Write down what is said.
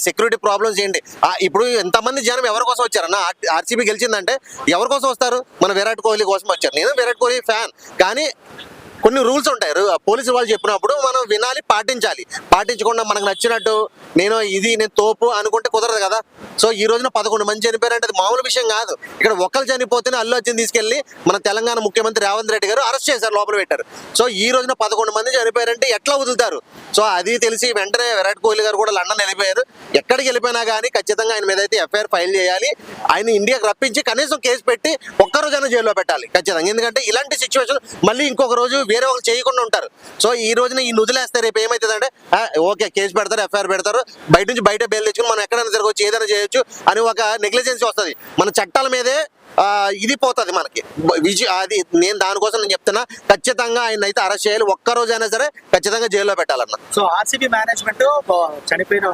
Security problems ఏంటి? ఇప్పుడు ఎంతమంది జనం ఎవరి కోసం వచ్చారన్న? ఆర్సీబీ గెలిచిందంటే ఎవరి కోసం వస్తారు? మన విరాట్ కోహ్లీ కోసం వచ్చారు. నేను విరాట్ కోహ్లీ ఫ్యాన్, కానీ కొన్ని రూల్స్ ఉంటాయి. పోలీసు వాళ్ళు చెప్పినప్పుడు మనం వినాలి, పాటించాలి. పాటించకుండా మనకు నచ్చినట్టు నేను తోపు అనుకుంటే కుదరదు కదా. సో ఈ రోజున 11 మంది చనిపోయారంటే అది మామూలు విషయం కాదు. ఇక్కడ ఒక్కరు చనిపోతేనే అల్లు అర్జున్ తీసుకెళ్లి మన తెలంగాణ ముఖ్యమంత్రి రేవంత్ రెడ్డి గారు అరెస్ట్ చేశారు, లోపల పెట్టారు. సో ఈ రోజున 11 మంది చనిపోయారంటే ఎట్లా వదులుతారు? సో అది తెలిసి వెంటనే విరాట్ కోహ్లీ గారు కూడా లండన్ వెళ్ళిపోయారు. ఎక్కడికి వెళ్ళిపోయినా కానీ ఖచ్చితంగా ఆయన మీద అయితే ఎఫ్ఐఆర్ ఫైల్ చేయాలి. ఆయన ఇండియాకి రప్పించి కనీసం కేసు పెట్టి ఒక్కరోజైనా జైల్లో పెట్టాలి ఖచ్చితంగా. ఎందుకంటే ఇలాంటి సిచ్యువేషన్ మళ్ళీ ఇంకొక రోజు వేరే వాళ్ళు చేయకుండా ఉంటారు. సో ఈ రోజున ఈ వదిలేస్తే రేపు ఏమవుతుందంటే ఓకే కేసు పెడతారు, ఎఫ్ఐఆర్ పెడతారు, బయట బెయిల్ తెచ్చుకుని మనం ఎక్కడైనా తిరగవచ్చు, ఏదైనా చేయొచ్చు అని ఒక నెగ్లిజెన్సీ వస్తుంది. మన చట్టాల మీదే ఇది పోతుంది మనకి అది. నేను దానికోసం నేను చెప్తున్నా, ఖచ్చితంగా ఆయన అయితే అరెస్ట్ చేయాలి. ఒక్క రోజైనా సరే ఖచ్చితంగా జైల్లో పెట్టాలన్న. సో ఆర్సీబీ మేనేజ్మెంట్ చనిపోయిన